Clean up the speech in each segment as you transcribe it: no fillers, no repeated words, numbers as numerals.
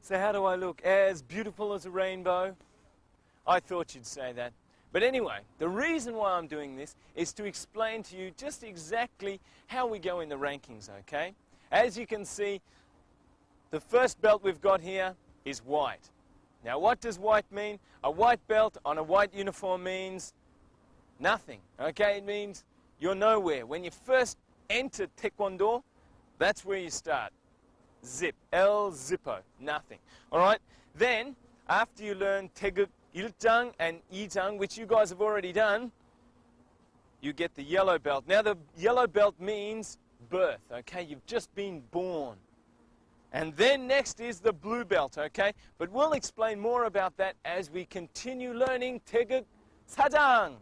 So how do I look? As beautiful as a rainbow? I thought you'd say that. But anyway, the reason why I'm doing this is to explain to you just exactly how we go in the rankings, okay? As you can see, the first belt we've got here is white. Now what does white mean? A white belt on a white uniform means nothing, okay? It means you're nowhere. When you first enter Taekwondo, that's where you start. Zip, Zippo, nothing. All right? Then, after you learn 태극 1장 and 2장, which you guys have already done, you get the yellow belt. Now, the yellow belt means birth, okay? You've just been born. And then next is the blue belt, okay? But we'll explain more about that as we continue learning 태극 4장.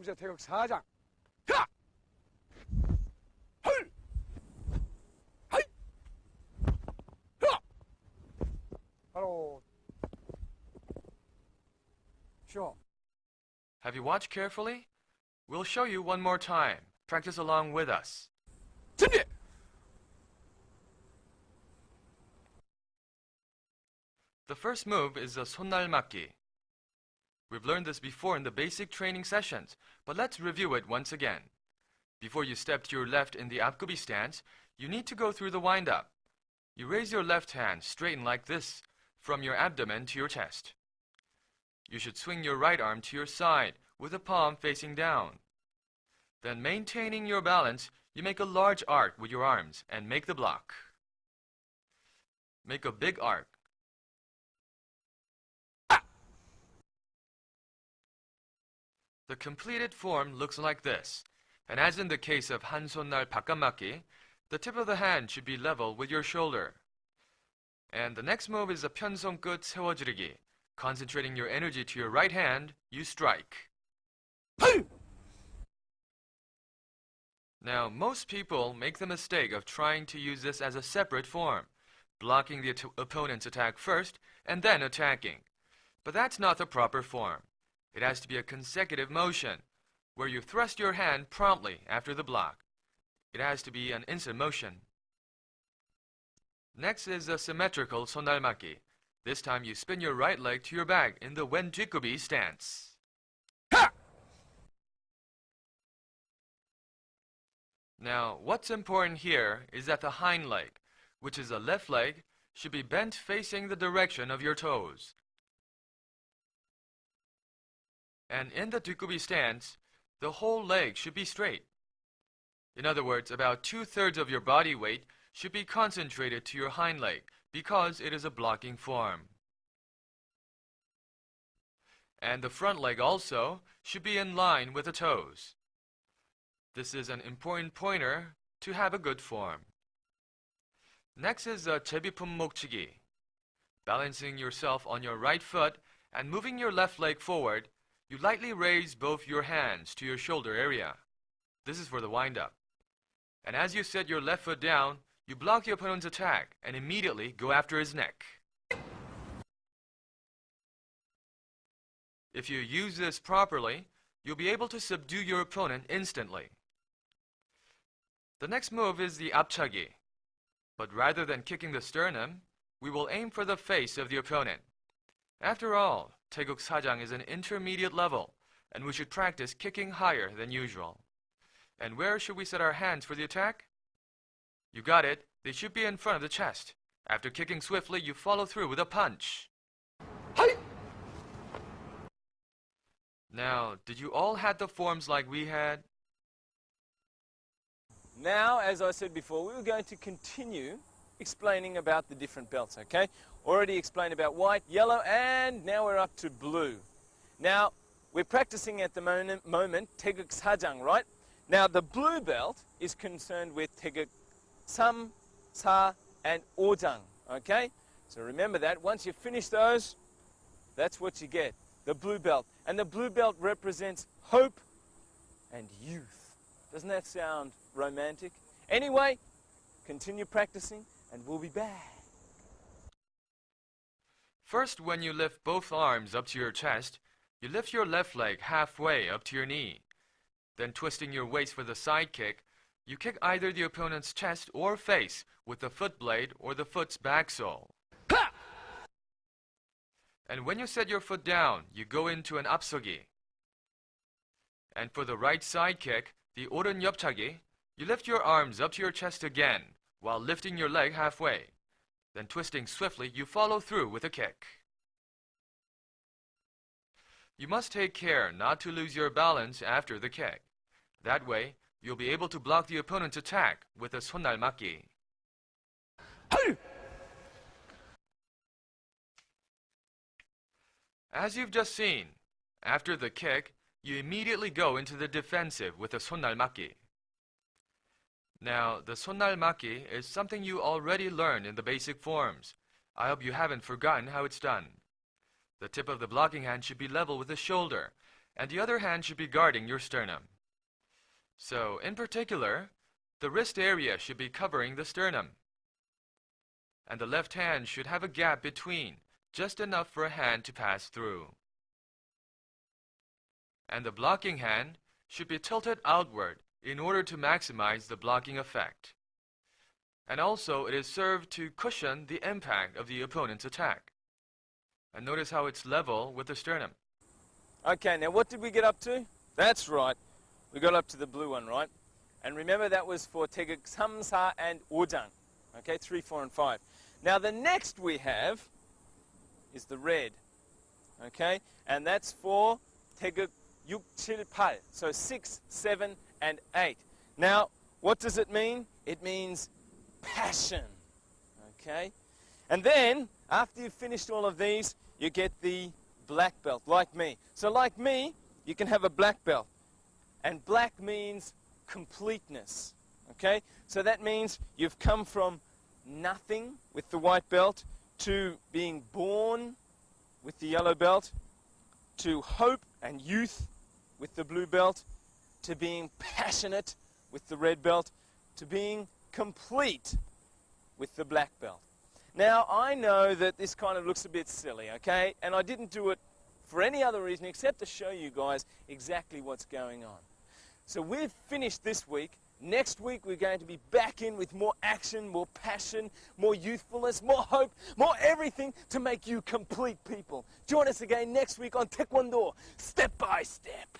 vophucha 태극 4장. 야! 헐! 하이! 야! 바로 쉬어. Have you watched carefully? We'll show you one more time. Practice along with us. 준비! The first move is the 손날 맞기. We've learned this before in the basic training sessions, but let's review it once again. Before you step to your left in the 앞굽이 stance, you need to go through the wind-up. You raise your left hand straighten like this, from your abdomen to your chest. You should swing your right arm to your side, with the palm facing down. Then maintaining your balance, you make a large arc with your arms and make the block. Make a big arc. The completed form looks like this, and as in the case of 한 손날 바깥맞기, the tip of the hand should be level with your shoulder. And the next move is a 편손끝 세워지르기. Concentrating your energy to your right hand, you strike. Now, most people make the mistake of trying to use this as a separate form, blocking the opponent's attack first and then attacking. But that's not the proper form. It has to be a consecutive motion, where you thrust your hand promptly after the block. It has to be an instant motion. Next is a symmetrical 손날 맞기. This time you spin your right leg to your back in the 왼 뒷굽이 stance. Ha! Now, what's important here is that the hind leg, which is the left leg, should be bent facing the direction of your toes. And in the 뒷굽이 stance, the whole leg should be straight. In other words, about 2/3 of your body weight should be concentrated to your hind leg because it is a blocking form. And the front leg also should be in line with the toes. This is an important pointer to have a good form. Next is a 제비품 목치기. Balancing yourself on your right foot and moving your left leg forward, you lightly raise both your hands to your shoulder area. This is for the wind-up. And as you set your left foot down, you block the opponent's attack and immediately go after his neck. If you use this properly, you'll be able to subdue your opponent instantly. The next move is the 앞차기. But rather than kicking the sternum, we will aim for the face of the opponent. After all, 태극 4장 is an intermediate level, and we should practice kicking higher than usual. And where should we set our hands for the attack? You got it, they should be in front of the chest. After kicking swiftly, you follow through with a punch. 하이! Now, did you all had the forms like we had? Now, as I said before, we were going to continue explaining about the different belts, okay? Already explained about white, yellow, and now we're up to blue. Now, we're practicing at the moment 태극 사장, right? Now, the blue belt is concerned with 태극 3, 4, and 5장, okay? So remember that. Once you finish those, that's what you get, the blue belt. And the blue belt represents hope and youth. Doesn't that sound romantic? Anyway, continue practicing and we'll be back. First, when you lift both arms up to your chest, you lift your left leg halfway up to your knee. Then twisting your waist for the side kick, you kick either the opponent's chest or face with the foot blade or the foot's back sole. Ha! And when you set your foot down, you go into an 앞서기. And for the right side kick, the 오른 옆차기, you lift your arms up to your chest again while lifting your leg halfway. Then twisting swiftly, you follow through with a kick. You must take care not to lose your balance after the kick. That way, you'll be able to block the opponent's attack with a 손날 맞기. As you've just seen, after the kick, you immediately go into the defensive with a 손날 맞기. Now, the 손날 맞기 is something you already learned in the basic forms. I hope you haven't forgotten how it's done. The tip of the blocking hand should be level with the shoulder, and the other hand should be guarding your sternum. So, in particular, the wrist area should be covering the sternum. And the left hand should have a gap between, just enough for a hand to pass through. And the blocking hand should be tilted outward in order to maximize the blocking effect. And also, it is served to cushion the impact of the opponent's attack. And notice how it's level with the sternum. Okay, now what did we get up to? That's right. We got up to the blue one, right? And remember that was for 태극 3, 4, and 5장. Okay, 3, 4, and 5. Now the next we have is the red. Okay, and that's for 태극 6, 7, 8. So 6, 7, and 8. Now, what does it mean? It means passion. Okay? And then, after you've finished all of these, you get the black belt, like me. So like me, you can have a black belt. And black means completeness. Okay? So that means you've come from nothing with the white belt to being born with the yellow belt, to hope and youth with the blue belt, to being passionate with the red belt, to being complete with the black belt. Now, I know that this kind of looks a bit silly, okay? And I didn't do it for any other reason except to show you guys exactly what's going on. So we've finished this week. Next week, we're going to be back in with more action, more passion, more youthfulness, more hope, more everything to make you complete people. Join us again next week on Taekwondo, step by step.